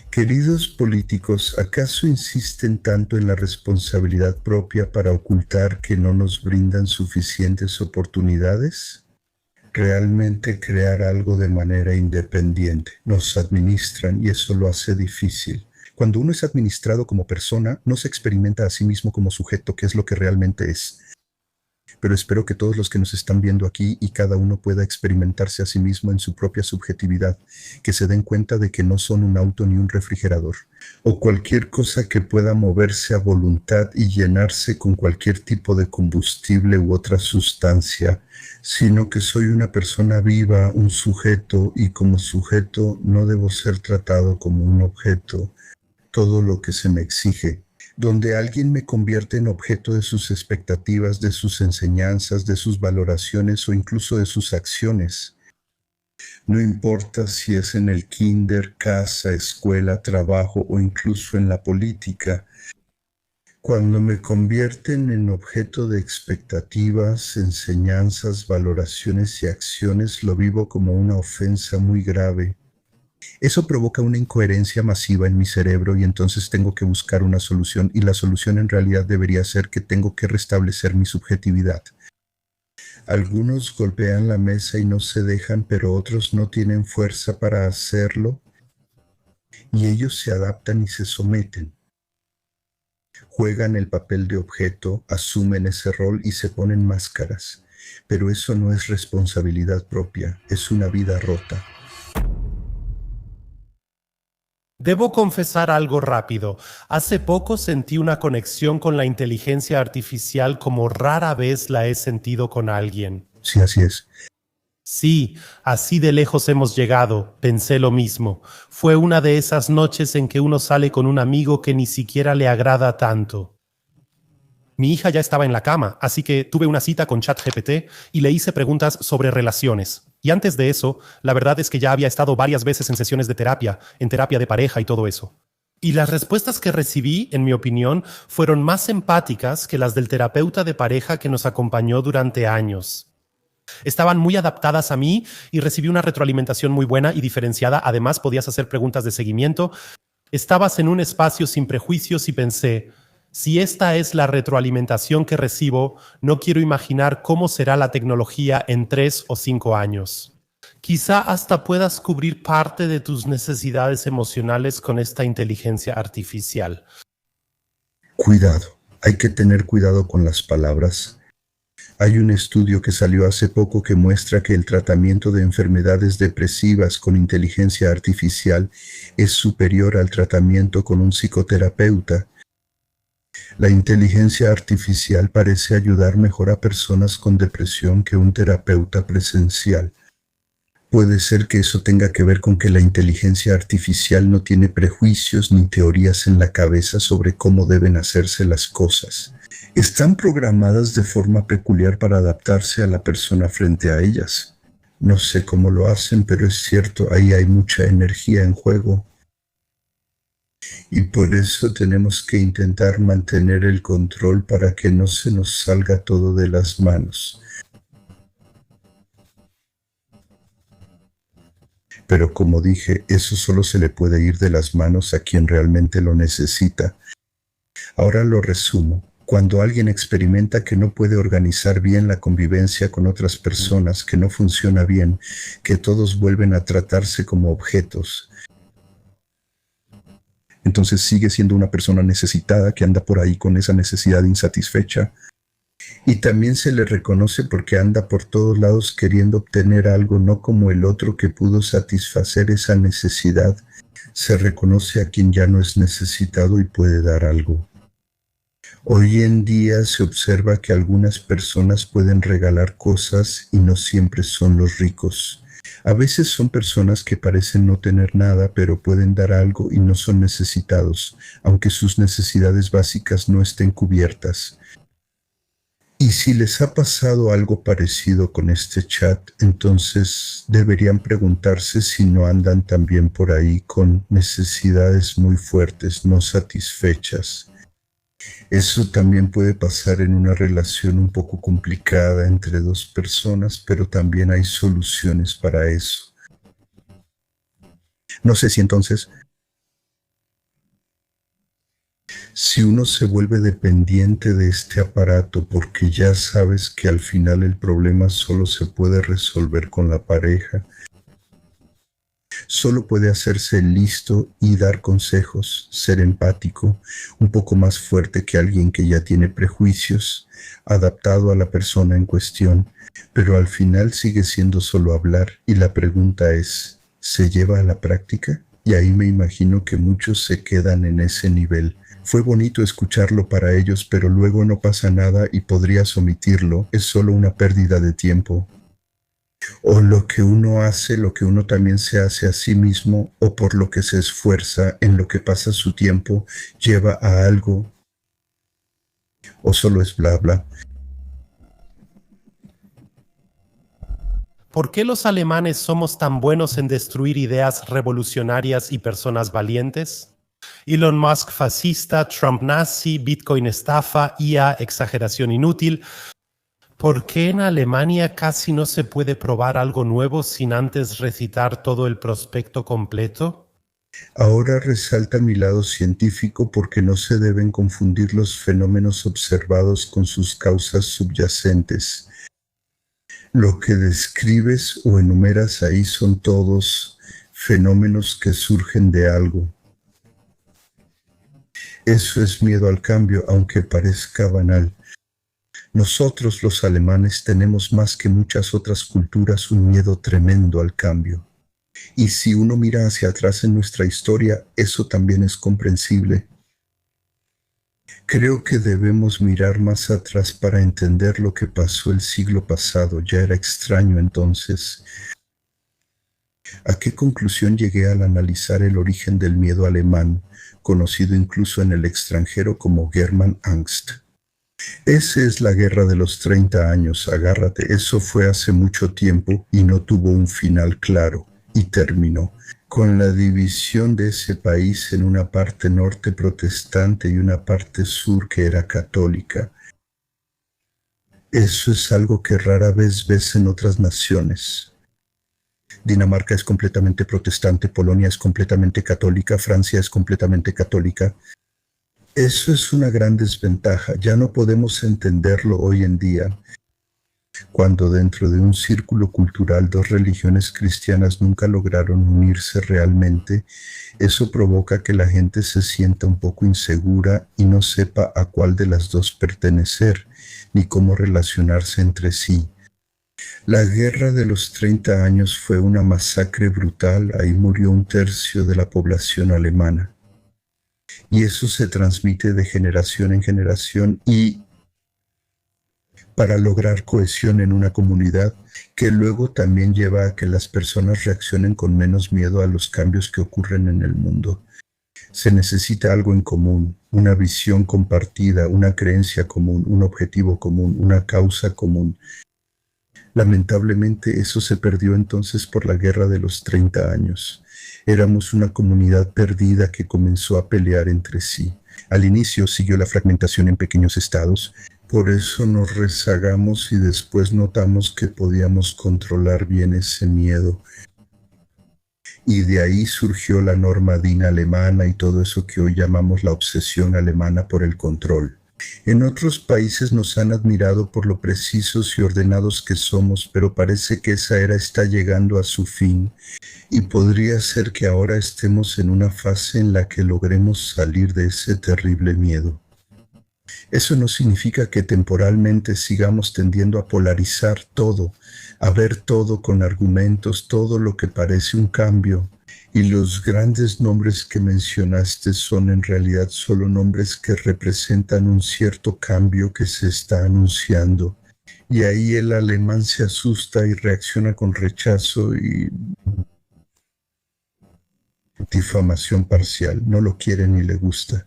Queridos políticos, ¿acaso insisten tanto en la responsabilidad propia para ocultar que no nos brindan suficientes oportunidades? Realmente crear algo de manera independiente. Nos administran y eso lo hace difícil. Cuando uno es administrado como persona, no se experimenta a sí mismo como sujeto, que es lo que realmente es. Pero espero que todos los que nos están viendo aquí y cada uno pueda experimentarse a sí mismo en su propia subjetividad, que se den cuenta de que no son un auto ni un refrigerador, o cualquier cosa que pueda moverse a voluntad y llenarse con cualquier tipo de combustible u otra sustancia, sino que soy una persona viva, un sujeto, y como sujeto no debo ser tratado como un objeto, todo lo que se me exige, donde alguien me convierte en objeto de sus expectativas, de sus enseñanzas, de sus valoraciones o incluso de sus acciones. No importa si es en el kinder, casa, escuela, trabajo o incluso en la política. Cuando me convierten en objeto de expectativas, enseñanzas, valoraciones y acciones, lo vivo como una ofensa muy grave. Eso provoca una incoherencia masiva en mi cerebro y entonces tengo que buscar una solución y la solución en realidad debería ser que tengo que restablecer mi subjetividad. Algunos golpean la mesa y no se dejan, pero otros no tienen fuerza para hacerlo y ellos se adaptan y se someten. Juegan el papel de objeto, asumen ese rol y se ponen máscaras. Pero eso no es responsabilidad propia, es una vida rota. Debo confesar algo rápido. Hace poco sentí una conexión con la inteligencia artificial como rara vez la he sentido con alguien. Sí, así es. Sí, así de lejos hemos llegado, pensé lo mismo. Fue una de esas noches en que uno sale con un amigo que ni siquiera le agrada tanto. Mi hija ya estaba en la cama, así que tuve una cita con ChatGPT y le hice preguntas sobre relaciones. Y antes de eso, la verdad es que ya había estado varias veces en sesiones de terapia, en terapia de pareja y todo eso. Y las respuestas que recibí, en mi opinión, fueron más empáticas que las del terapeuta de pareja que nos acompañó durante años. Estaban muy adaptadas a mí y recibí una retroalimentación muy buena y diferenciada. Además, podías hacer preguntas de seguimiento. Estabas en un espacio sin prejuicios y pensé, si esta es la retroalimentación que recibo, no quiero imaginar cómo será la tecnología en 3 o 5 años. Quizá hasta puedas cubrir parte de tus necesidades emocionales con esta inteligencia artificial. Cuidado, hay que tener cuidado con las palabras. Hay un estudio que salió hace poco que muestra que el tratamiento de enfermedades depresivas con inteligencia artificial es superior al tratamiento con un psicoterapeuta. La inteligencia artificial parece ayudar mejor a personas con depresión que un terapeuta presencial. Puede ser que eso tenga que ver con que la inteligencia artificial no tiene prejuicios ni teorías en la cabeza sobre cómo deben hacerse las cosas. Están programadas de forma peculiar para adaptarse a la persona frente a ellas. No sé cómo lo hacen, pero es cierto, ahí hay mucha energía en juego. Y por eso tenemos que intentar mantener el control para que no se nos salga todo de las manos. Pero como dije, eso solo se le puede ir de las manos a quien realmente lo necesita. Ahora lo resumo. Cuando alguien experimenta que no puede organizar bien la convivencia con otras personas, que no funciona bien, que todos vuelven a tratarse como objetos, entonces sigue siendo una persona necesitada que anda por ahí con esa necesidad insatisfecha. Y también se le reconoce porque anda por todos lados queriendo obtener algo, no como el otro que pudo satisfacer esa necesidad. Se reconoce a quien ya no es necesitado y puede dar algo. Hoy en día se observa que algunas personas pueden regalar cosas y no siempre son los ricos. A veces son personas que parecen no tener nada, pero pueden dar algo y no son necesitados, aunque sus necesidades básicas no estén cubiertas. Y si les ha pasado algo parecido con este chat, entonces deberían preguntarse si no andan también por ahí con necesidades muy fuertes, no satisfechas. Eso también puede pasar en una relación un poco complicada entre dos personas, pero también hay soluciones para eso. No sé si entonces Si uno se vuelve dependiente de este aparato porque ya sabes que al final el problema solo se puede resolver con la pareja, solo puede hacerse listo y dar consejos, ser empático, un poco más fuerte que alguien que ya tiene prejuicios, adaptado a la persona en cuestión, pero al final sigue siendo solo hablar y la pregunta es, ¿se lleva a la práctica? Y ahí me imagino que muchos se quedan en ese nivel. Fue bonito escucharlo para ellos, pero luego no pasa nada y podrías omitirlo, es solo una pérdida de tiempo. O lo que uno hace, lo que uno también se hace a sí mismo, o por lo que se esfuerza, en lo que pasa su tiempo, lleva a algo, o solo es bla bla. ¿Por qué los alemanes somos tan buenos en destruir ideas revolucionarias y personas valientes? Elon Musk fascista, Trump nazi, Bitcoin estafa, IA exageración inútil. ¿Por qué en Alemania casi no se puede probar algo nuevo sin antes recitar todo el prospecto completo? Ahora resalta mi lado científico porque no se deben confundir los fenómenos observados con sus causas subyacentes. Lo que describes o enumeras ahí son todos fenómenos que surgen de algo. Eso es miedo al cambio, aunque parezca banal. Nosotros los alemanes tenemos más que muchas otras culturas un miedo tremendo al cambio. Y si uno mira hacia atrás en nuestra historia, eso también es comprensible. Creo que debemos mirar más atrás para entender lo que pasó el siglo pasado. Ya era extraño entonces. ¿A qué conclusión llegué al analizar el origen del miedo alemán, conocido incluso en el extranjero como Germanangst? Esa es la guerra de los 30 años, agárrate, eso fue hace mucho tiempo y no tuvo un final claro, y terminó con la división de ese país en una parte norte protestante y una parte sur que era católica. Eso es algo que rara vez ves en otras naciones. Dinamarca es completamente protestante, Polonia es completamente católica, Francia es completamente católica. Eso es una gran desventaja, ya no podemos entenderlo hoy en día. Cuando dentro de un círculo cultural dos religiones cristianas nunca lograron unirse realmente, eso provoca que la gente se sienta un poco insegura y no sepa a cuál de las dos pertenecer, ni cómo relacionarse entre sí. La guerra de los 30 años fue una masacre brutal, ahí murió un tercio de la población alemana. Y eso se transmite de generación en generación y para lograr cohesión en una comunidad que luego también lleva a que las personas reaccionen con menos miedo a los cambios que ocurren en el mundo. Se necesita algo en común, una visión compartida, una creencia común, un objetivo común, una causa común. Lamentablemente eso se perdió entonces por la guerra de los 30 años. Éramos una comunidad perdida que comenzó a pelear entre sí. Al inicio siguió la fragmentación en pequeños estados, por eso nos rezagamos y después notamos que podíamos controlar bien ese miedo. Y de ahí surgió la norma DIN alemana y todo eso que hoy llamamos la obsesión alemana por el control. En otros países nos han admirado por lo precisos y ordenados que somos, pero parece que esa era está llegando a su fin y podría ser que ahora estemos en una fase en la que logremos salir de ese terrible miedo. Eso no significa que temporalmente sigamos tendiendo a polarizar todo, a ver todo con argumentos, todo lo que parece un cambio. Y los grandes nombres que mencionaste son en realidad solo nombres que representan un cierto cambio que se está anunciando. Y ahí el alemán se asusta y reacciona con rechazo y difamación parcial. No lo quiere ni le gusta.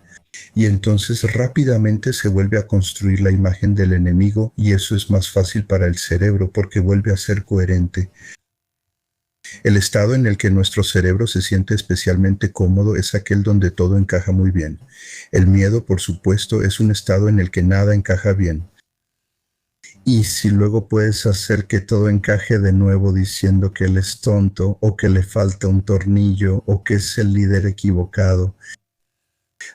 Y entonces rápidamente se vuelve a construir la imagen del enemigo y eso es más fácil para el cerebro porque vuelve a ser coherente. El estado en el que nuestro cerebro se siente especialmente cómodo es aquel donde todo encaja muy bien. El miedo, por supuesto, es un estado en el que nada encaja bien. Y si luego puedes hacer que todo encaje de nuevo diciendo que él es tonto o que le falta un tornillo o que es el líder equivocado,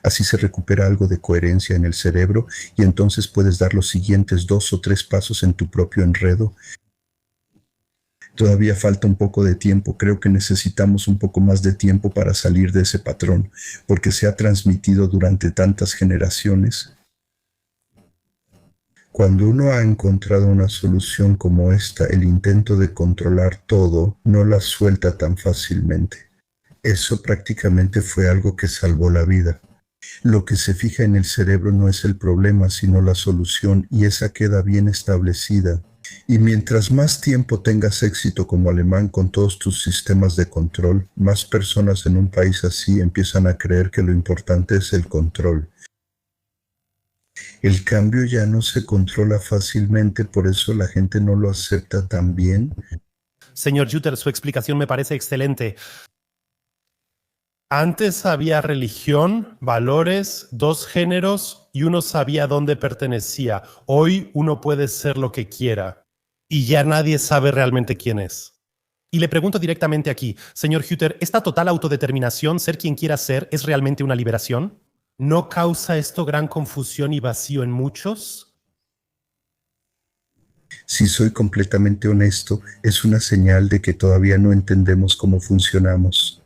Así se recupera algo de coherencia en el cerebro y entonces puedes dar los siguientes 2 o 3 pasos en tu propio enredo. Todavía falta un poco de tiempo, creo que necesitamos un poco más de tiempo para salir de ese patrón, porque se ha transmitido durante tantas generaciones. Cuando uno ha encontrado una solución como esta, el intento de controlar todo no la suelta tan fácilmente. Eso prácticamente fue algo que salvó la vida. Lo que se fija en el cerebro no es el problema, sino la solución, y esa queda bien establecida. Y mientras más tiempo tengas éxito como alemán con todos tus sistemas de control, más personas en un país así empiezan a creer que lo importante es el control. El cambio ya no se controla fácilmente, por eso la gente no lo acepta tan bien. Señor Jutter, su explicación me parece excelente. Antes había religión, valores, 2 géneros y uno sabía dónde pertenecía. Hoy uno puede ser lo que quiera y ya nadie sabe realmente quién es. Y le pregunto directamente aquí, señor Jutter, ¿esta total autodeterminación, ser quien quiera ser, es realmente una liberación? ¿No causa esto gran confusión y vacío en muchos? Si soy completamente honesto, es una señal de que todavía no entendemos cómo funcionamos.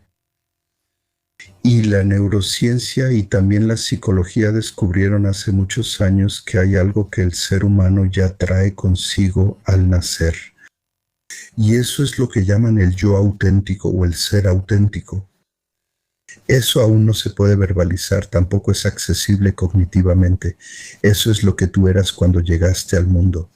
Y la neurociencia y también la psicología descubrieron hace muchos años que hay algo que el ser humano ya trae consigo al nacer. Y eso es lo que llaman el yo auténtico o el ser auténtico. Eso aún no se puede verbalizar, tampoco es accesible cognitivamente. Eso es lo que tú eras cuando llegaste al mundo.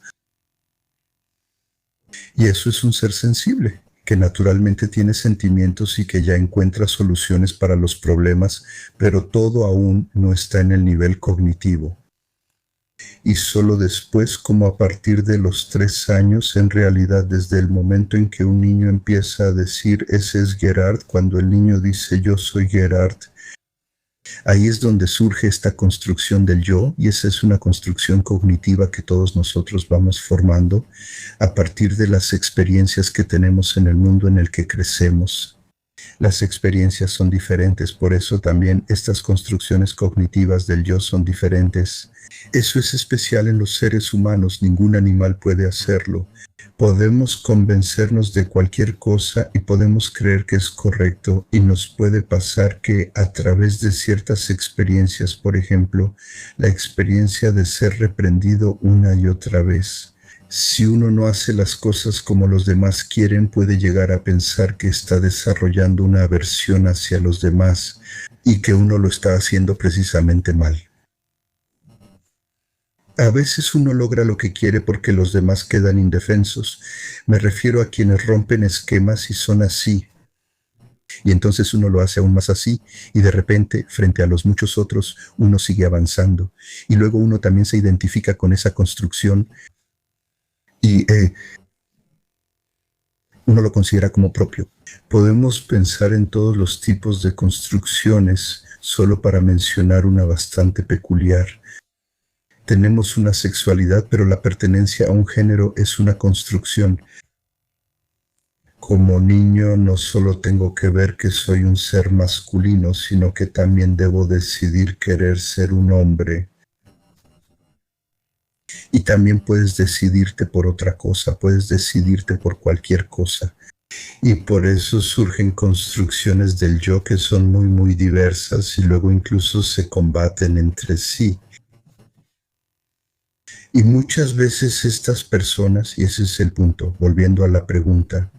Y eso es un ser sensible, que naturalmente tiene sentimientos y que ya encuentra soluciones para los problemas, pero todo aún no está en el nivel cognitivo. Y solo después, como a partir de los 3 años, en realidad desde el momento en que un niño empieza a decir ese es Gerard, cuando el niño dice yo soy Gerard, ahí es donde surge esta construcción del yo, y esa es una construcción cognitiva que todos nosotros vamos formando a partir de las experiencias que tenemos en el mundo en el que crecemos. Las experiencias son diferentes, por eso también estas construcciones cognitivas del yo son diferentes. Eso es especial en los seres humanos, ningún animal puede hacerlo. Podemos convencernos de cualquier cosa y podemos creer que es correcto, y nos puede pasar que a través de ciertas experiencias, por ejemplo, la experiencia de ser reprendido una y otra vez, si uno no hace las cosas como los demás quieren, puede llegar a pensar que está desarrollando una aversión hacia los demás y que uno lo está haciendo precisamente mal. A veces uno logra lo que quiere porque los demás quedan indefensos. Me refiero a quienes rompen esquemas y son así. Y entonces uno lo hace aún más así, y de repente, frente a los muchos otros, uno sigue avanzando. Y luego uno también se identifica con esa construcción y uno lo considera como propio. Podemos pensar en todos los tipos de construcciones, solo para mencionar una bastante peculiar. Tenemos una sexualidad, pero la pertenencia a un género es una construcción. Como niño no solo tengo que ver que soy un ser masculino, sino que también debo decidir querer ser un hombre. Y también puedes decidirte por otra cosa, puedes decidirte por cualquier cosa. Y por eso surgen construcciones del yo que son muy, muy diversas y luego incluso se combaten entre sí. Y muchas veces estas personas, y ese es el punto, volviendo a la pregunta,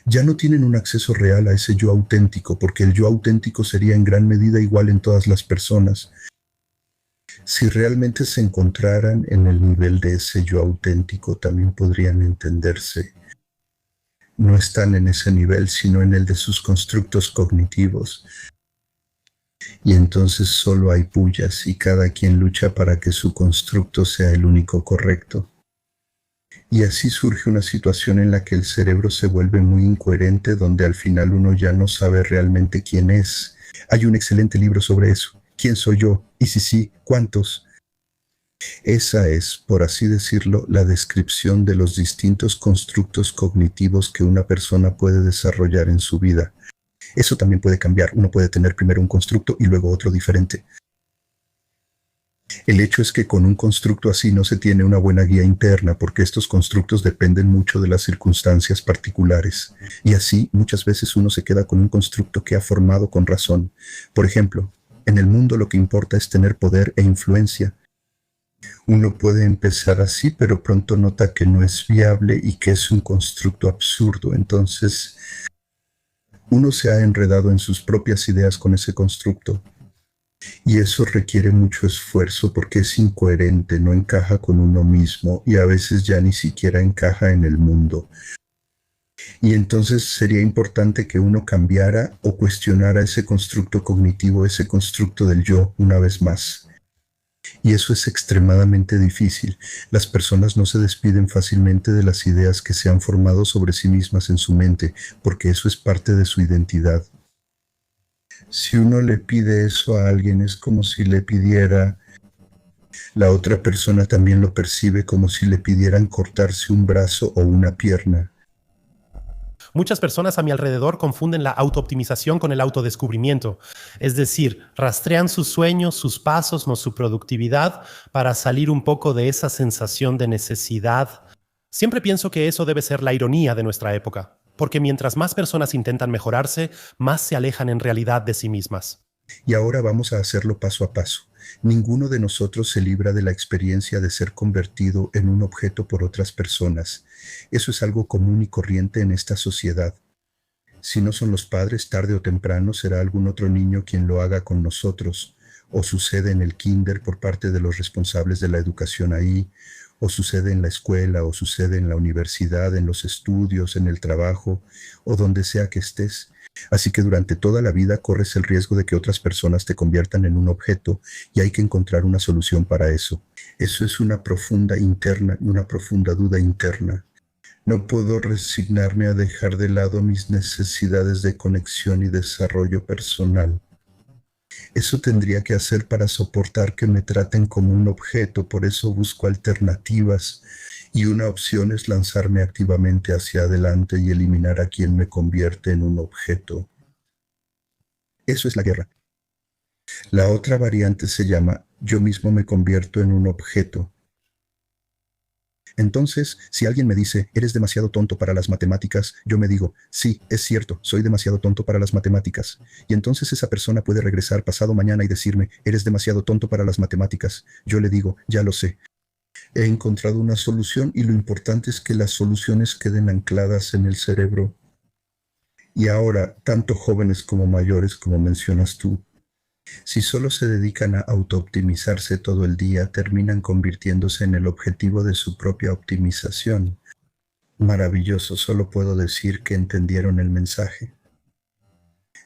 ya no tienen un acceso real a ese yo auténtico, porque el yo auténtico sería en gran medida igual en todas las personas. Si realmente se encontraran en el nivel de ese yo auténtico, también podrían entenderse. No están en ese nivel, sino en el de sus constructos cognitivos. Y entonces solo hay pullas y cada quien lucha para que su constructo sea el único correcto. Y así surge una situación en la que el cerebro se vuelve muy incoherente, donde al final uno ya no sabe realmente quién es. Hay un excelente libro sobre eso. ¿Quién soy yo? Y si sí, ¿cuántos? Esa es, por así decirlo, la descripción de los distintos constructos cognitivos que una persona puede desarrollar en su vida. Eso también puede cambiar. Uno puede tener primero un constructo y luego otro diferente. El hecho es que con un constructo así no se tiene una buena guía interna porque estos constructos dependen mucho de las circunstancias particulares. Y así muchas veces uno se queda con un constructo que ha formado con razón. Por ejemplo, en el mundo lo que importa es tener poder e influencia. Uno puede empezar así, pero pronto nota que no es viable y que es un constructo absurdo. Entonces, uno se ha enredado en sus propias ideas con ese constructo. Y eso requiere mucho esfuerzo porque es incoherente, no encaja con uno mismo y a veces ya ni siquiera encaja en el mundo. Y entonces sería importante que uno cambiara o cuestionara ese constructo cognitivo, ese constructo del yo, una vez más. Y eso es extremadamente difícil. Las personas no se despiden fácilmente de las ideas que se han formado sobre sí mismas en su mente, porque eso es parte de su identidad. Si uno le pide eso a alguien, es como si le pidiera, la otra persona también lo percibe como si le pidieran cortarse un brazo o una pierna. Muchas personas a mi alrededor confunden la autooptimización con el autodescubrimiento. Es decir, rastrean sus sueños, sus pasos, no su productividad para salir un poco de esa sensación de necesidad. Siempre pienso que eso debe ser la ironía de nuestra época, porque mientras más personas intentan mejorarse, más se alejan en realidad de sí mismas. Y ahora vamos a hacerlo paso a paso. Ninguno de nosotros se libra de la experiencia de ser convertido en un objeto por otras personas. Eso es algo común y corriente en esta sociedad. Si no son los padres, tarde o temprano será algún otro niño quien lo haga con nosotros, o sucede en el kinder por parte de los responsables de la educación ahí, o sucede en la escuela, o sucede en la universidad, en los estudios, en el trabajo, o donde sea que estés. Así que durante toda la vida corres el riesgo de que otras personas te conviertan en un objeto y hay que encontrar una solución para eso. Eso es una profunda interna y una profunda duda interna. No puedo resignarme a dejar de lado mis necesidades de conexión y desarrollo personal. Eso tendría que hacer para soportar que me traten como un objeto, por eso busco alternativas y una opción es lanzarme activamente hacia adelante y eliminar a quien me convierte en un objeto. Eso es la guerra. La otra variante se llama yo mismo me convierto en un objeto. Entonces, si alguien me dice, eres demasiado tonto para las matemáticas, yo me digo, sí, es cierto, soy demasiado tonto para las matemáticas. Y entonces esa persona puede regresar pasado mañana y decirme, eres demasiado tonto para las matemáticas. Yo le digo, ya lo sé. He encontrado una solución y lo importante es que las soluciones queden ancladas en el cerebro. Y ahora, tanto jóvenes como mayores, como mencionas tú, si solo se dedican a autooptimizarse todo el día, terminan convirtiéndose en el objetivo de su propia optimización. Maravilloso, solo puedo decir que entendieron el mensaje.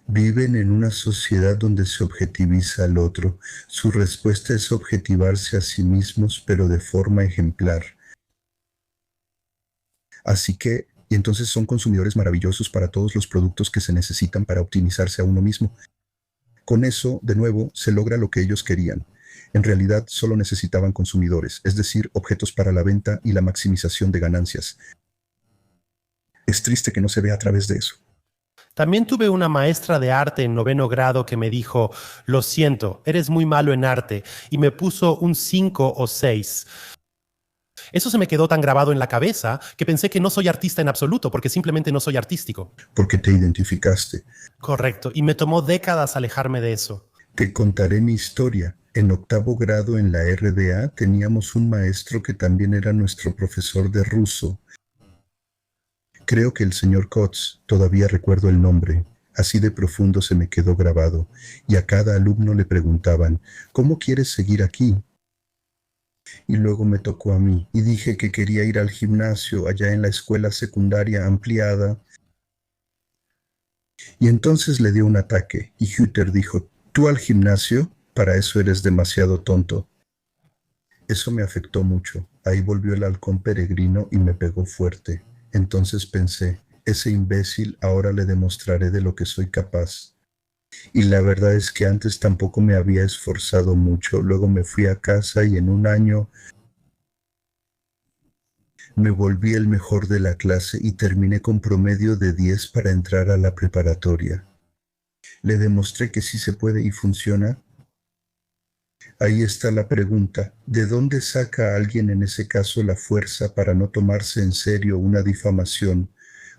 Viven en una sociedad donde se objetiviza al otro. Su respuesta es objetivarse a sí mismos, pero de forma ejemplar. Así que, y entonces son consumidores maravillosos para todos los productos que se necesitan para optimizarse a uno mismo. Con eso, de nuevo, se logra lo que ellos querían. En realidad, solo necesitaban consumidores, es decir, objetos para la venta y la maximización de ganancias. Es triste que no se vea a través de eso. También tuve una maestra de arte en 9º grado que me dijo, lo siento, eres muy malo en arte, y me puso un 5 o 6. Eso se me quedó tan grabado en la cabeza que pensé que no soy artista en absoluto, porque simplemente no soy artístico. Porque te identificaste. Correcto, y me tomó décadas alejarme de eso. Te contaré mi historia. En 8º grado en la RDA teníamos un maestro que también era nuestro profesor de ruso. Creo que el señor Kotz, todavía recuerdo el nombre, así de profundo se me quedó grabado, y a cada alumno le preguntaban, ¿cómo quieres seguir aquí? Y luego me tocó a mí, y dije que quería ir al gimnasio allá en la escuela secundaria ampliada. Y entonces le dio un ataque, y Hütter dijo, ¿tú al gimnasio? Para eso eres demasiado tonto. Eso me afectó mucho. Ahí volvió el halcón peregrino y me pegó fuerte. Entonces pensé, ese imbécil ahora le demostraré de lo que soy capaz. Y la verdad es que antes tampoco me había esforzado mucho. Luego me fui a casa y en un año me volví el mejor de la clase y terminé con promedio de 10 para entrar a la preparatoria. Le demostré que sí se puede y funciona. Ahí está la pregunta, ¿de dónde saca alguien en ese caso la fuerza para no tomarse en serio una difamación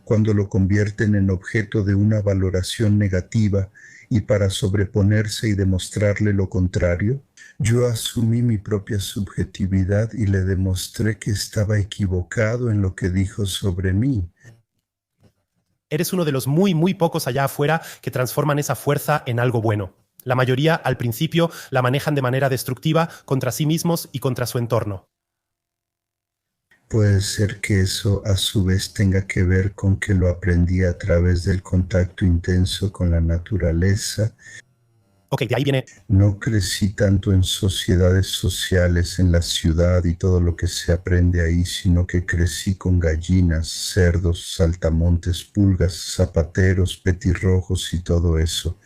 cuando lo convierten en objeto de una valoración negativa y para sobreponerse y demostrarle lo contrario? Yo asumí mi propia subjetividad y le demostré que estaba equivocado en lo que dijo sobre mí. Eres uno de los muy, muy pocos allá afuera que transforman esa fuerza en algo bueno. La mayoría, al principio, la manejan de manera destructiva contra sí mismos y contra su entorno. Puede ser que eso a su vez tenga que ver con que lo aprendí a través del contacto intenso con la naturaleza. Ok, de ahí viene. No crecí tanto en sociedades sociales, en la ciudad y todo lo que se aprende ahí, sino que crecí con gallinas, cerdos, saltamontes, pulgas, zapateros, petirrojos y todo eso.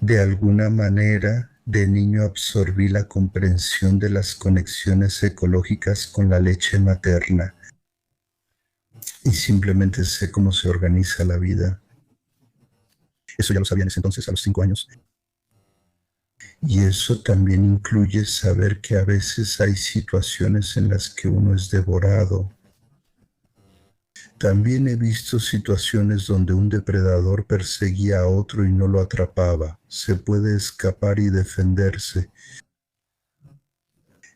De alguna manera, de niño absorbí la comprensión de las conexiones ecológicas con la leche materna y simplemente sé cómo se organiza la vida. Eso ya lo sabía en ese entonces, a los 5 años. Y eso también incluye saber que a veces hay situaciones en las que uno es devorado. También he visto situaciones donde un depredador perseguía a otro y no lo atrapaba. Se puede escapar y defenderse.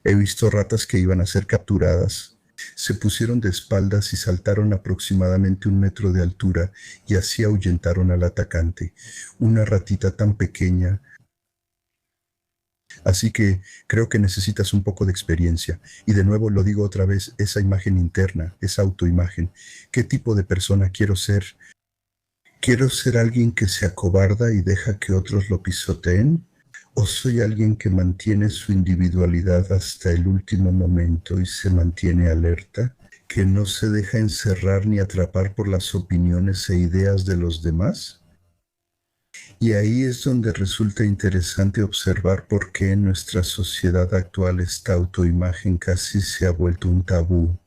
He visto ratas que iban a ser capturadas. Se pusieron de espaldas y saltaron aproximadamente 1 metro de altura y así ahuyentaron al atacante. Una ratita tan pequeña. Así que creo que necesitas un poco de experiencia. Y de nuevo lo digo otra vez, esa imagen interna, esa autoimagen. ¿Qué tipo de persona quiero ser? ¿Quiero ser alguien que se acobarda y deja que otros lo pisoteen? ¿O soy alguien que mantiene su individualidad hasta el último momento y se mantiene alerta? ¿Que no se deja encerrar ni atrapar por las opiniones e ideas de los demás? Y ahí es donde resulta interesante observar por qué en nuestra sociedad actual esta autoimagen casi se ha vuelto un tabú.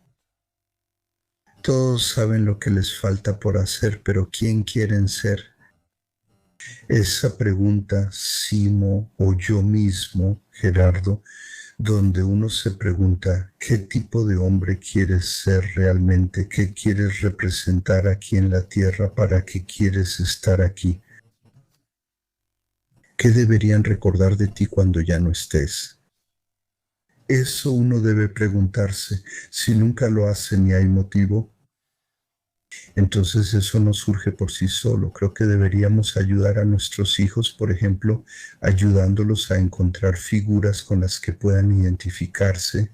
Todos saben lo que les falta por hacer, pero ¿quién quieren ser? Esa pregunta, Simo o yo mismo, Gerardo, donde uno se pregunta qué tipo de hombre quieres ser realmente, qué quieres representar aquí en la tierra, para qué quieres estar aquí. ¿Qué deberían recordar de ti cuando ya no estés? Eso uno debe preguntarse. Si nunca lo hace ni hay motivo, entonces eso no surge por sí solo. Creo que deberíamos ayudar a nuestros hijos, por ejemplo, ayudándolos a encontrar figuras con las que puedan identificarse.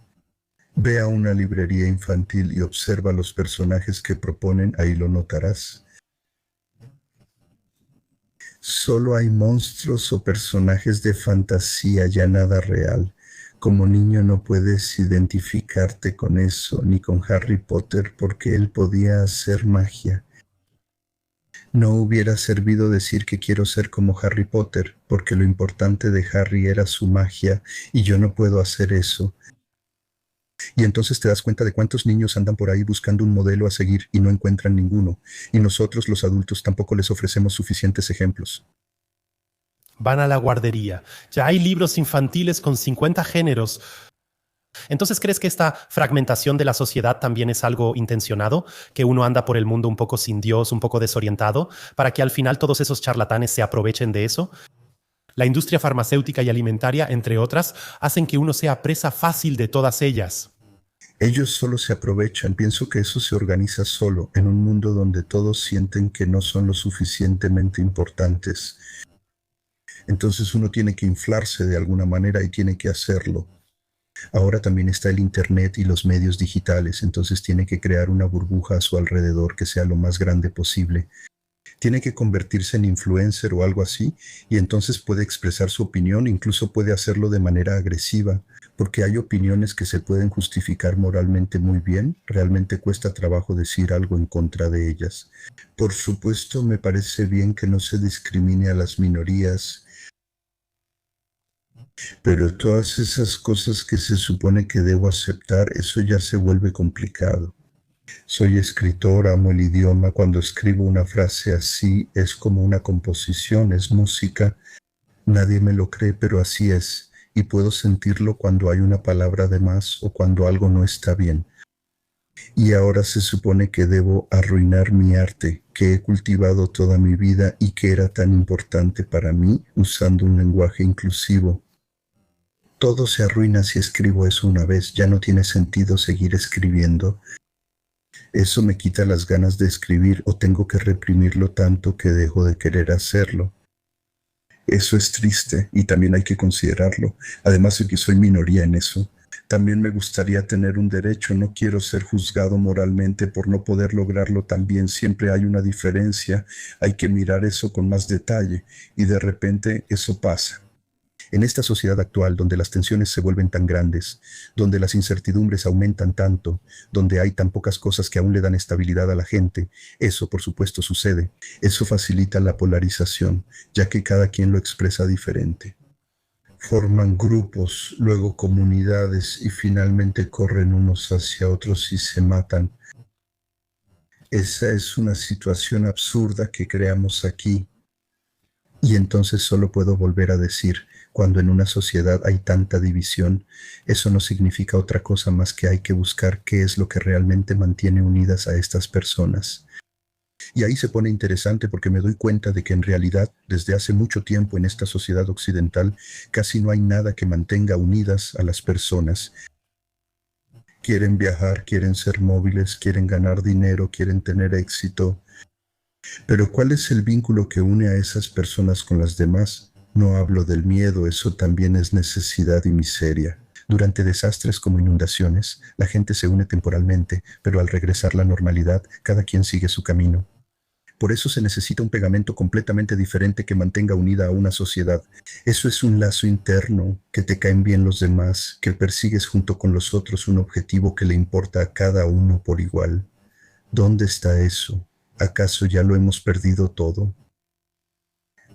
Ve a una librería infantil y observa los personajes que proponen, ahí lo notarás. Solo hay monstruos o personajes de fantasía, ya nada real. Como niño no puedes identificarte con eso, ni con Harry Potter, porque él podía hacer magia. No hubiera servido decir que quiero ser como Harry Potter, porque lo importante de Harry era su magia, y yo no puedo hacer eso. Y entonces te das cuenta de cuántos niños andan por ahí buscando un modelo a seguir y no encuentran ninguno. Y nosotros, los adultos, tampoco les ofrecemos suficientes ejemplos. Van a la guardería. Ya hay libros infantiles con 50 géneros. Entonces, ¿crees que esta fragmentación de la sociedad también es algo intencionado? ¿Que uno anda por el mundo un poco sin Dios, un poco desorientado, para que al final todos esos charlatanes se aprovechen de eso? La industria farmacéutica y alimentaria, entre otras, hacen que uno sea presa fácil de todas ellas. Ellos solo se aprovechan. Pienso que eso se organiza solo, en un mundo donde todos sienten que no son lo suficientemente importantes. Entonces uno tiene que inflarse de alguna manera y tiene que hacerlo. Ahora también está el Internet y los medios digitales, entonces tiene que crear una burbuja a su alrededor que sea lo más grande posible. Tiene que convertirse en influencer o algo así, y entonces puede expresar su opinión, incluso puede hacerlo de manera agresiva, porque hay opiniones que se pueden justificar moralmente muy bien, realmente cuesta trabajo decir algo en contra de ellas. Por supuesto, me parece bien que no se discrimine a las minorías, pero todas esas cosas que se supone que debo aceptar, eso ya se vuelve complicado. Soy escritor, amo el idioma. Cuando escribo una frase así, es como una composición, es música. Nadie me lo cree, pero así es. Y puedo sentirlo cuando hay una palabra de más o cuando algo no está bien. Y ahora se supone que debo arruinar mi arte, que he cultivado toda mi vida y que era tan importante para mí usando un lenguaje inclusivo. Todo se arruina si escribo eso una vez, ya no tiene sentido seguir escribiendo. Eso me quita las ganas de escribir o tengo que reprimirlo tanto que dejo de querer hacerlo. Eso es triste y también hay que considerarlo, además de que soy minoría en eso. También me gustaría tener un derecho, no quiero ser juzgado moralmente por no poder lograrlo también, siempre hay una diferencia, hay que mirar eso con más detalle y de repente eso pasa. En esta sociedad actual, donde las tensiones se vuelven tan grandes, donde las incertidumbres aumentan tanto, donde hay tan pocas cosas que aún le dan estabilidad a la gente, eso por supuesto sucede. Eso facilita la polarización, ya que cada quien lo expresa diferente. Forman grupos, luego comunidades y finalmente corren unos hacia otros y se matan. Esa es una situación absurda que creamos aquí. Y entonces solo puedo volver a decir, cuando en una sociedad hay tanta división, eso no significa otra cosa más que hay que buscar qué es lo que realmente mantiene unidas a estas personas. Y ahí se pone interesante porque me doy cuenta de que en realidad, desde hace mucho tiempo en esta sociedad occidental, casi no hay nada que mantenga unidas a las personas. Quieren viajar, quieren ser móviles, quieren ganar dinero, quieren tener éxito. Pero ¿cuál es el vínculo que une a esas personas con las demás? No hablo del miedo, eso también es necesidad y miseria. Durante desastres como inundaciones, la gente se une temporalmente, pero al regresar la normalidad, cada quien sigue su camino. Por eso se necesita un pegamento completamente diferente que mantenga unida a una sociedad. Eso es un lazo interno, que te caen bien los demás, que persigues junto con los otros un objetivo que le importa a cada uno por igual. ¿Dónde está eso? ¿Acaso ya lo hemos perdido todo?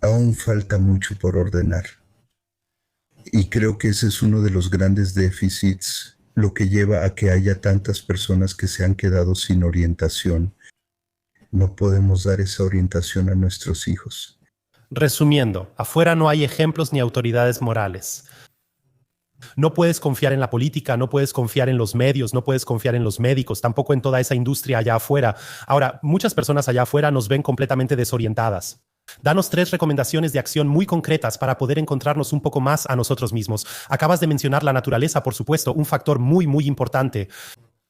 Aún falta mucho por ordenar. Y creo que ese es uno de los grandes déficits, lo que lleva a que haya tantas personas que se han quedado sin orientación. No podemos dar esa orientación a nuestros hijos. Resumiendo, afuera no hay ejemplos ni autoridades morales. No puedes confiar en la política, no puedes confiar en los medios, no puedes confiar en los médicos, tampoco en toda esa industria allá afuera. Ahora, muchas personas allá afuera nos ven completamente desorientadas. Danos 3 recomendaciones de acción muy concretas para poder encontrarnos un poco más a nosotros mismos. Acabas de mencionar la naturaleza, por supuesto, un factor muy, muy importante.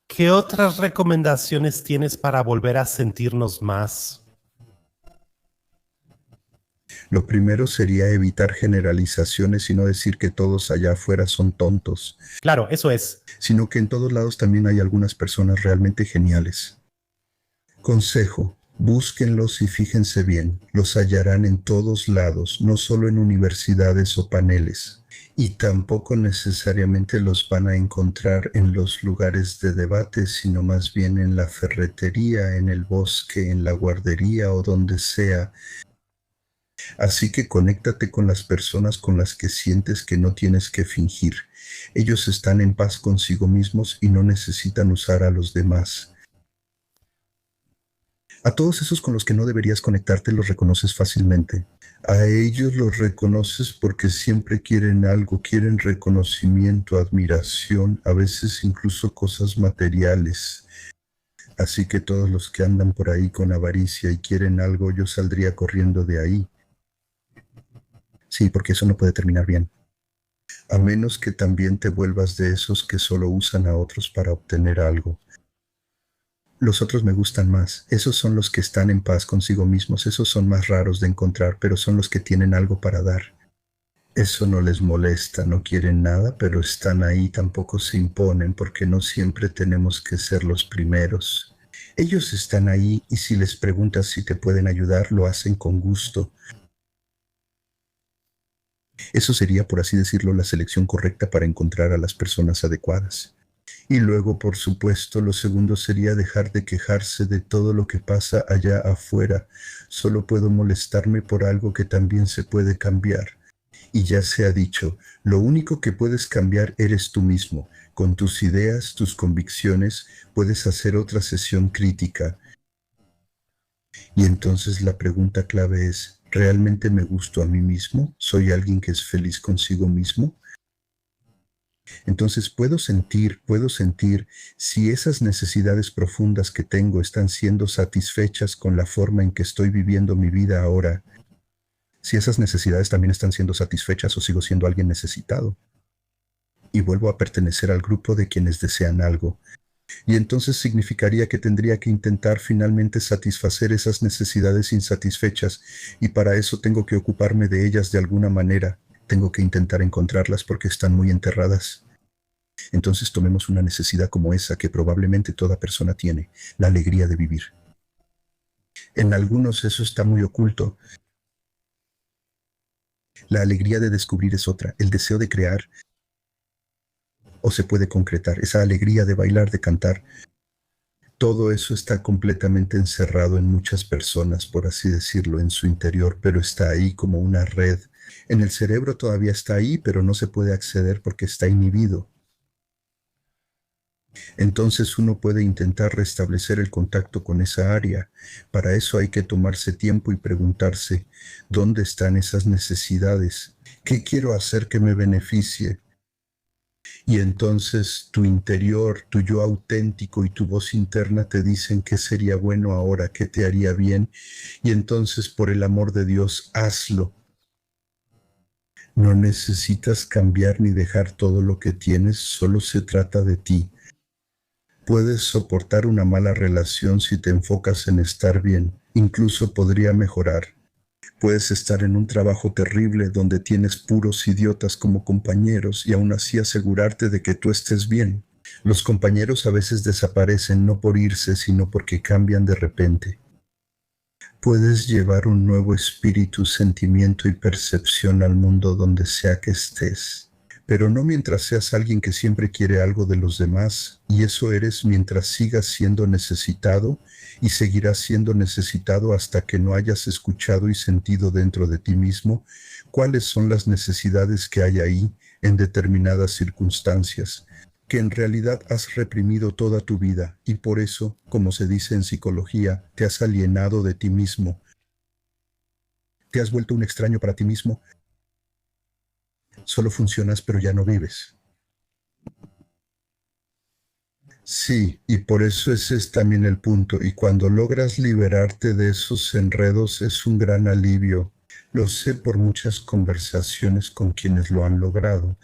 ¿Qué otras recomendaciones tienes para volver a sentirnos más? Lo primero sería evitar generalizaciones y no decir que todos allá afuera son tontos, Claro, eso es. sino que en todos lados también hay algunas personas realmente geniales. Consejo: búsquenlos y fíjense bien, los hallarán en todos lados, no solo en universidades o paneles. Y tampoco necesariamente los van a encontrar en los lugares de debate, sino más bien en la ferretería, en el bosque, en la guardería o donde sea. Así que conéctate con las personas con las que sientes que no tienes que fingir. Ellos están en paz consigo mismos y no necesitan usar a los demás. A todos esos con los que no deberías conectarte los reconoces fácilmente. A ellos los reconoces porque siempre quieren algo, quieren reconocimiento, admiración, a veces incluso cosas materiales. Así que todos los que andan por ahí con avaricia y quieren algo, yo saldría corriendo de ahí. Sí, porque eso no puede terminar bien. A menos que también te vuelvas de esos que solo usan a otros para obtener algo. Los otros me gustan más. Esos son los que están en paz consigo mismos. Esos son más raros de encontrar, pero son los que tienen algo para dar. Eso no les molesta, no quieren nada, pero están ahí, tampoco se imponen, porque no siempre tenemos que ser los primeros. Ellos están ahí y si les preguntas si te pueden ayudar, lo hacen con gusto. Eso sería, por así decirlo, la selección correcta para encontrar a las personas adecuadas. Y luego, por supuesto, lo segundo sería dejar de quejarse de todo lo que pasa allá afuera. Solo puedo molestarme por algo que también se puede cambiar. Y ya se ha dicho, lo único que puedes cambiar eres tú mismo. Con tus ideas, tus convicciones, puedes hacer otra sesión crítica. Y entonces la pregunta clave es, ¿realmente me gusto a mí mismo? ¿Soy alguien que es feliz consigo mismo? Entonces puedo sentir si esas necesidades profundas que tengo están siendo satisfechas con la forma en que estoy viviendo mi vida ahora. Si esas necesidades también están siendo satisfechas o sigo siendo alguien necesitado. Y vuelvo a pertenecer al grupo de quienes desean algo. Y entonces significaría que tendría que intentar finalmente satisfacer esas necesidades insatisfechas, y para eso tengo que ocuparme de ellas de alguna manera. Tengo que intentar encontrarlas porque están muy enterradas. Entonces tomemos una necesidad como esa que probablemente toda persona tiene, la alegría de vivir. En algunos eso está muy oculto. La alegría de descubrir es otra, el deseo de crear, o se puede concretar, esa alegría de bailar, de cantar. Todo eso está completamente encerrado en muchas personas, por así decirlo, en su interior, pero está ahí como una red. En el cerebro todavía está ahí, pero no se puede acceder porque está inhibido. Entonces uno puede intentar restablecer el contacto con esa área. Para eso hay que tomarse tiempo y preguntarse, ¿dónde están esas necesidades? ¿Qué quiero hacer que me beneficie? Y entonces tu interior, tu yo auténtico y tu voz interna te dicen qué sería bueno ahora, qué te haría bien. Y entonces, por el amor de Dios, hazlo. No necesitas cambiar ni dejar todo lo que tienes, solo se trata de ti. Puedes soportar una mala relación si te enfocas en estar bien. Incluso podría mejorar. Puedes estar en un trabajo terrible donde tienes puros idiotas como compañeros y aún así asegurarte de que tú estés bien. Los compañeros a veces desaparecen no por irse, sino porque cambian de repente. Puedes llevar un nuevo espíritu, sentimiento y percepción al mundo donde sea que estés. Pero no mientras seas alguien que siempre quiere algo de los demás, y eso eres mientras sigas siendo necesitado, y seguirás siendo necesitado hasta que no hayas escuchado y sentido dentro de ti mismo cuáles son las necesidades que hay ahí en determinadas circunstancias, que en realidad has reprimido toda tu vida, y por eso, como se dice en psicología, te has alienado de ti mismo. Te has vuelto un extraño para ti mismo. Solo funcionas, pero ya no vives. Sí, y por eso ese es también el punto. Y cuando logras liberarte de esos enredos es un gran alivio. Lo sé por muchas conversaciones con quienes lo han logrado.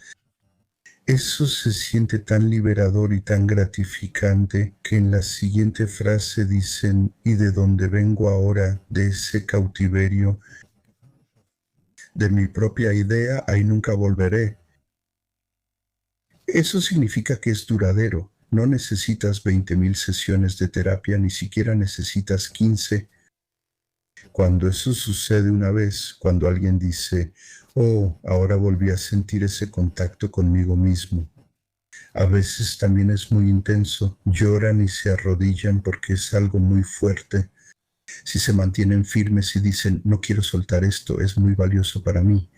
Eso se siente tan liberador y tan gratificante que en la siguiente frase dicen, y de donde vengo ahora, de ese cautiverio, de mi propia idea, ahí nunca volveré. Eso significa que es duradero. No necesitas 20,000 sesiones de terapia, ni siquiera necesitas 15. Cuando eso sucede una vez, cuando alguien dice, oh, ahora volví a sentir ese contacto conmigo mismo. A veces también es muy intenso, lloran y se arrodillan porque es algo muy fuerte. Si se mantienen firmes y dicen, no quiero soltar esto, es muy valioso para mí.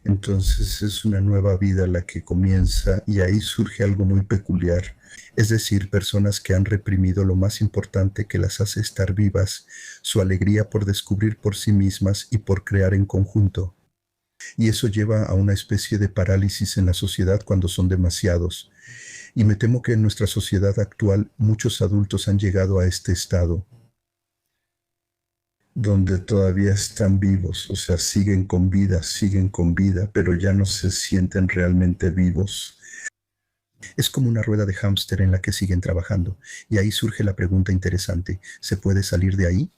Entonces es una nueva vida la que comienza y ahí surge algo muy peculiar. Es decir, personas que han reprimido lo más importante que las hace estar vivas, su alegría por descubrir por sí mismas y por crear en conjunto. Y eso lleva a una especie de parálisis en la sociedad cuando son demasiados. Y me temo que en nuestra sociedad actual muchos adultos han llegado a este estado, donde todavía están vivos, o sea, siguen con vida, pero ya no se sienten realmente vivos. Es como una rueda de hámster en la que siguen trabajando. Y ahí surge la pregunta interesante, ¿se puede salir de ahí?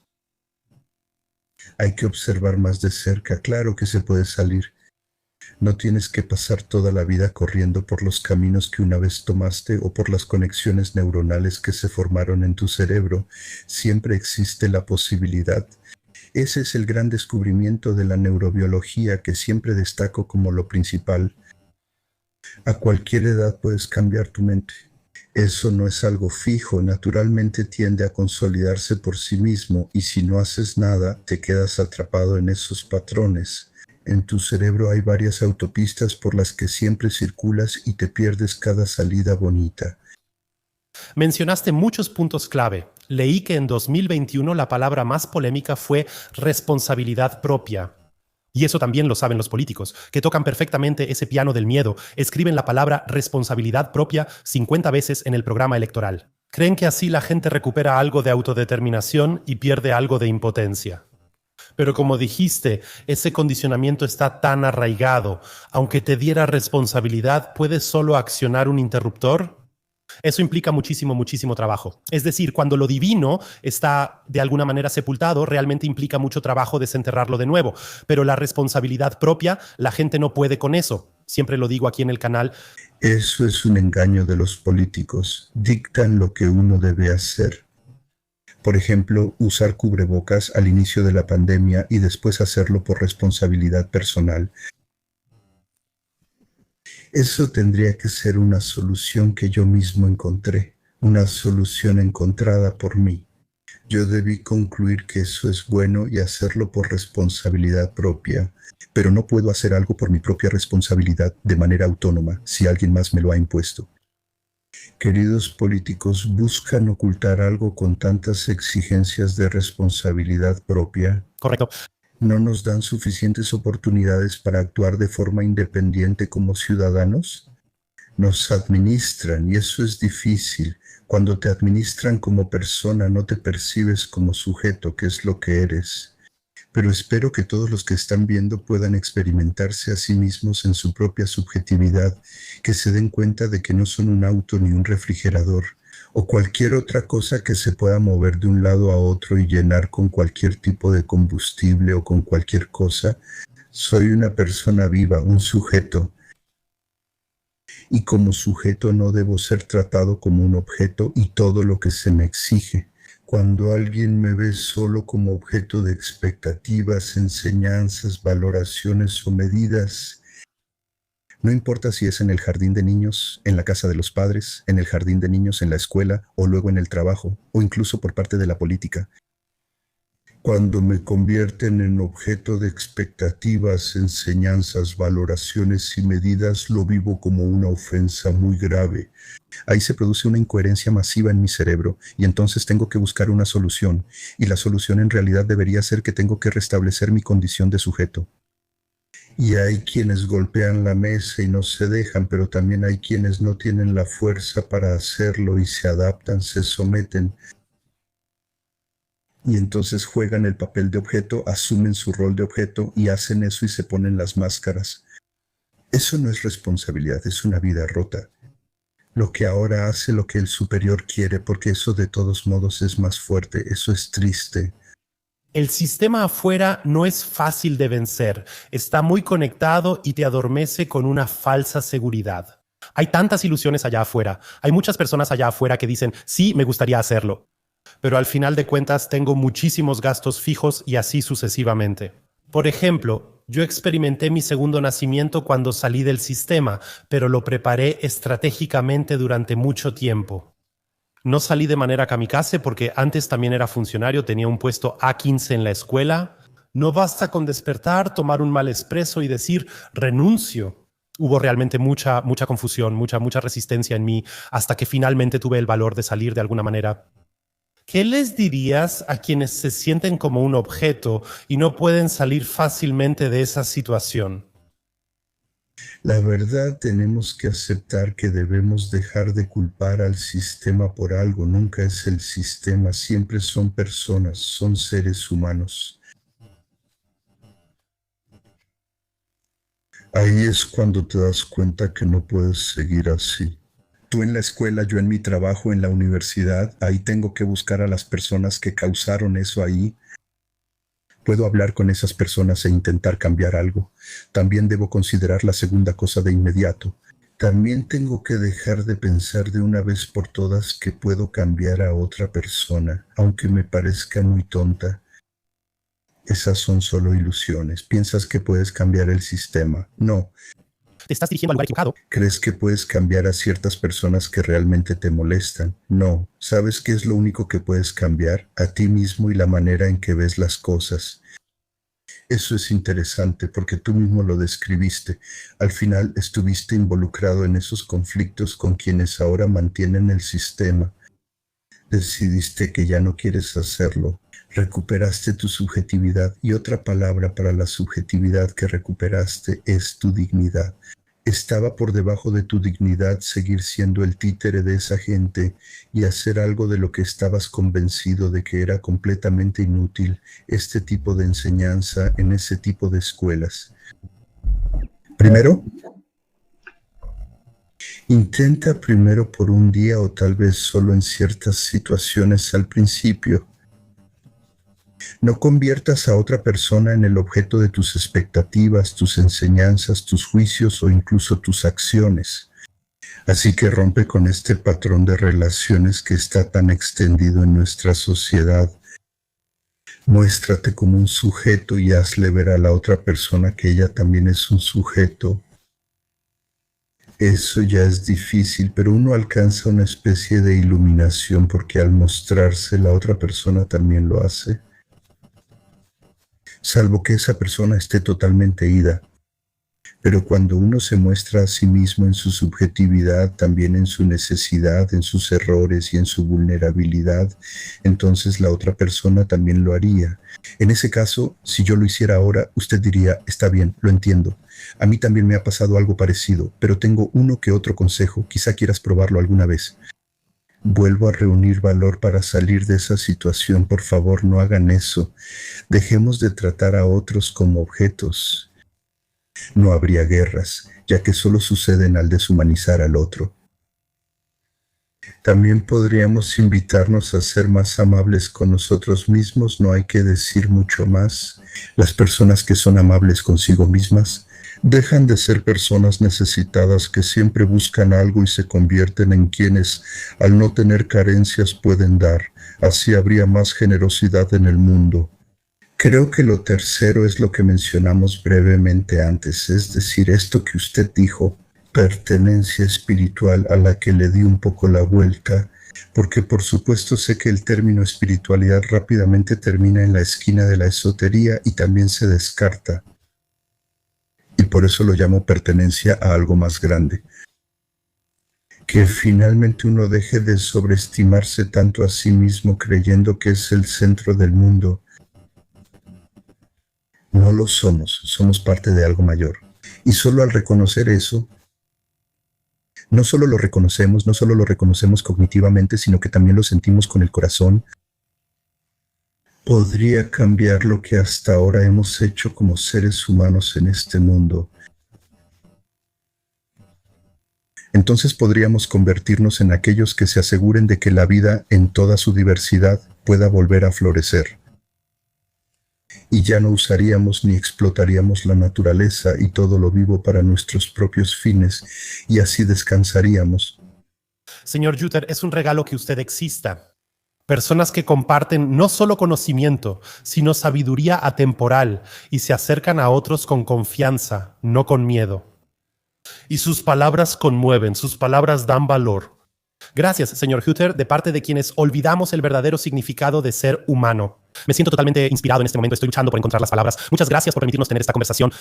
Hay que observar más de cerca, claro que se puede salir. No tienes que pasar toda la vida corriendo por los caminos que una vez tomaste o por las conexiones neuronales que se formaron en tu cerebro. Siempre existe la posibilidad. Ese es el gran descubrimiento de la neurobiología que siempre destaco como lo principal. A cualquier edad puedes cambiar tu mente. Eso no es algo fijo, naturalmente tiende a consolidarse por sí mismo y si no haces nada te quedas atrapado en esos patrones. En tu cerebro hay varias autopistas por las que siempre circulas y te pierdes cada salida bonita. Mencionaste muchos puntos clave. Leí que en 2021 la palabra más polémica fue responsabilidad propia. Y eso también lo saben los políticos, que tocan perfectamente ese piano del miedo, escriben la palabra responsabilidad propia 50 veces en el programa electoral. Creen que así la gente recupera algo de autodeterminación y pierde algo de impotencia. Pero como dijiste, ese condicionamiento está tan arraigado. Aunque te diera responsabilidad, ¿puedes solo accionar un interruptor? Eso implica muchísimo, muchísimo trabajo. Es decir, cuando lo divino está de alguna manera sepultado, realmente implica mucho trabajo desenterrarlo de nuevo. Pero la responsabilidad propia, la gente no puede con eso. Siempre lo digo aquí en el canal. Eso es un engaño de los políticos. Dictan lo que uno debe hacer. Por ejemplo, usar cubrebocas al inicio de la pandemia y después hacerlo por responsabilidad personal. Eso tendría que ser una solución que yo mismo encontré, una solución encontrada por mí. Yo debí concluir que eso es bueno y hacerlo por responsabilidad propia, pero no puedo hacer algo por mi propia responsabilidad de manera autónoma si alguien más me lo ha impuesto. Queridos políticos, ¿buscan ocultar algo con tantas exigencias de responsabilidad propia? Correcto. ¿No nos dan suficientes oportunidades para actuar de forma independiente como ciudadanos? Nos administran y eso es difícil. Cuando te administran como persona no te percibes como sujeto, que es lo que eres. Pero espero que todos los que están viendo puedan experimentarse a sí mismos en su propia subjetividad, que se den cuenta de que no son un auto ni un refrigerador, o cualquier otra cosa que se pueda mover de un lado a otro y llenar con cualquier tipo de combustible o con cualquier cosa. Soy una persona viva, un sujeto. Y como sujeto no debo ser tratado como un objeto y todo lo que se me exige. Cuando alguien me ve solo como objeto de expectativas, enseñanzas, valoraciones o medidas, no importa si es en el jardín de niños, en la casa de los padres, en el jardín de niños, en la escuela o luego en el trabajo, o incluso por parte de la política. Cuando me convierten en objeto de expectativas, enseñanzas, valoraciones y medidas, lo vivo como una ofensa muy grave. Ahí se produce una incoherencia masiva en mi cerebro y entonces tengo que buscar una solución. Y la solución en realidad debería ser que tengo que restablecer mi condición de sujeto. Y hay quienes golpean la mesa y no se dejan, pero también hay quienes no tienen la fuerza para hacerlo y se adaptan, se someten. Y entonces juegan el papel de objeto, asumen su rol de objeto y hacen eso y se ponen las máscaras. Eso no es responsabilidad, es una vida rota. Lo que ahora hace lo que el superior quiere, porque eso de todos modos es más fuerte, eso es triste. El sistema afuera no es fácil de vencer, está muy conectado y te adormece con una falsa seguridad. Hay tantas ilusiones allá afuera, hay muchas personas allá afuera que dicen, sí, me gustaría hacerlo, pero al final de cuentas tengo muchísimos gastos fijos y así sucesivamente. Por ejemplo, yo experimenté mi segundo nacimiento cuando salí del sistema, pero lo preparé estratégicamente durante mucho tiempo. No salí de manera kamikaze porque antes también era funcionario, tenía un puesto A15 en la escuela. No basta con despertar, tomar un mal expreso y decir renuncio. Hubo realmente mucha confusión, mucha resistencia en mí hasta que finalmente tuve el valor de salir de alguna manera. ¿Qué les dirías a quienes se sienten como un objeto y no pueden salir fácilmente de esa situación? La verdad, tenemos que aceptar que debemos dejar de culpar al sistema por algo. Nunca es el sistema, siempre son personas, son seres humanos. Ahí es cuando te das cuenta que no puedes seguir así. Tú en la escuela, yo en mi trabajo, en la universidad, ahí tengo que buscar a las personas que causaron eso ahí. Puedo hablar con esas personas e intentar cambiar algo. También debo considerar la segunda cosa de inmediato. También tengo que dejar de pensar de una vez por todas que puedo cambiar a otra persona, aunque me parezca muy tonta. Esas son solo ilusiones. ¿Piensas que puedes cambiar el sistema? No. Te estás dirigiendo al lugar equivocado. ¿Crees que puedes cambiar a ciertas personas que realmente te molestan? No. ¿Sabes qué es lo único que puedes cambiar? A ti mismo y la manera en que ves las cosas. Eso es interesante porque tú mismo lo describiste. Al final estuviste involucrado en esos conflictos con quienes ahora mantienen el sistema. Decidiste que ya no quieres hacerlo. Recuperaste tu subjetividad y otra palabra para la subjetividad que recuperaste es tu dignidad. Estaba por debajo de tu dignidad seguir siendo el títere de esa gente y hacer algo de lo que estabas convencido de que era completamente inútil, este tipo de enseñanza en ese tipo de escuelas. Primero, intenta primero por un día o tal vez solo en ciertas situaciones al principio. No conviertas a otra persona en el objeto de tus expectativas, tus enseñanzas, tus juicios o incluso tus acciones. Así que rompe con este patrón de relaciones que está tan extendido en nuestra sociedad. Muéstrate como un sujeto y hazle ver a la otra persona que ella también es un sujeto. Eso ya es difícil, pero uno alcanza una especie de iluminación porque al mostrarse la otra persona también lo hace. Salvo que esa persona esté totalmente ida. Pero cuando uno se muestra a sí mismo en su subjetividad, también en su necesidad, en sus errores y en su vulnerabilidad, entonces la otra persona también lo haría. En ese caso, si yo lo hiciera ahora, usted diría, está bien, lo entiendo. A mí también me ha pasado algo parecido, pero tengo uno que otro consejo, quizá quieras probarlo alguna vez. Vuelvo a reunir valor para salir de esa situación. Por favor, no hagan eso. Dejemos de tratar a otros como objetos. No habría guerras, ya que solo suceden al deshumanizar al otro. También podríamos invitarnos a ser más amables con nosotros mismos. No hay que decir mucho más. Las personas que son amables consigo mismas dejan de ser personas necesitadas que siempre buscan algo y se convierten en quienes, al no tener carencias, pueden dar. Así habría más generosidad en el mundo. Creo que lo tercero es lo que mencionamos brevemente antes, es decir, esto que usted dijo, pertenencia espiritual, a la que le di un poco la vuelta, porque por supuesto sé que el término espiritualidad rápidamente termina en la esquina de la esotería y también se descarta. Y por eso lo llamo pertenencia a algo más grande. Que finalmente uno deje de sobreestimarse tanto a sí mismo creyendo que es el centro del mundo. No lo somos, somos parte de algo mayor. Y solo al reconocer eso, no solo lo reconocemos cognitivamente, sino que también lo sentimos con el corazón, podría cambiar lo que hasta ahora hemos hecho como seres humanos en este mundo. Entonces podríamos convertirnos en aquellos que se aseguren de que la vida en toda su diversidad pueda volver a florecer. Y ya no usaríamos ni explotaríamos la naturaleza y todo lo vivo para nuestros propios fines, y así descansaríamos. Señor Yuter, es un regalo que usted exista. Personas que comparten no solo conocimiento, sino sabiduría atemporal y se acercan a otros con confianza, no con miedo. Y sus palabras conmueven, sus palabras dan valor. Gracias, señor Hutter, de parte de quienes olvidamos el verdadero significado de ser humano. Me siento totalmente inspirado en este momento, estoy luchando por encontrar las palabras. Muchas gracias por permitirnos tener esta conversación.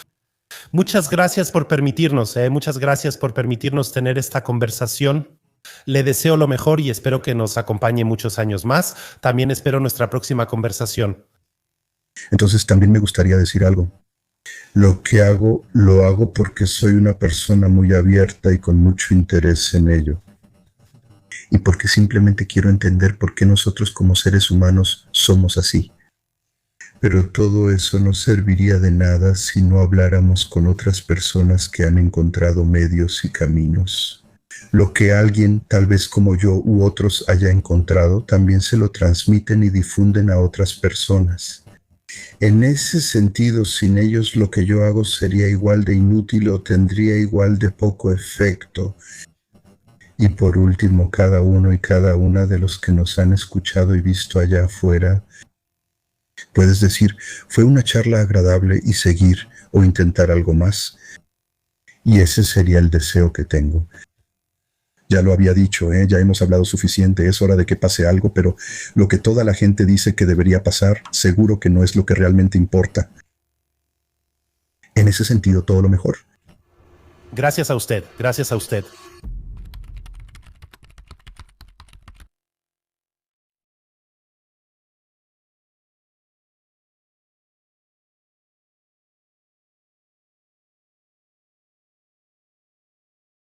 Muchas gracias por permitirnos tener esta conversación. Le deseo lo mejor y espero que nos acompañe muchos años más. También espero nuestra próxima conversación. Entonces también me gustaría decir algo. Lo que hago, lo hago porque soy una persona muy abierta y con mucho interés en ello. Y porque simplemente quiero entender por qué nosotros como seres humanos somos así. Pero todo eso no serviría de nada si no habláramos con otras personas que han encontrado medios y caminos. Lo que alguien, tal vez como yo u otros, haya encontrado, también se lo transmiten y difunden a otras personas. En ese sentido, sin ellos lo que yo hago sería igual de inútil o tendría igual de poco efecto. Y por último, cada uno y cada una de los que nos han escuchado y visto allá afuera, puedes decir, fue una charla agradable y seguir o intentar algo más. Y ese sería el deseo que tengo. Ya lo había dicho, ya hemos hablado suficiente, es hora de que pase algo, pero lo que toda la gente dice que debería pasar, seguro que no es lo que realmente importa. En ese sentido, todo lo mejor. Gracias a usted, gracias a usted.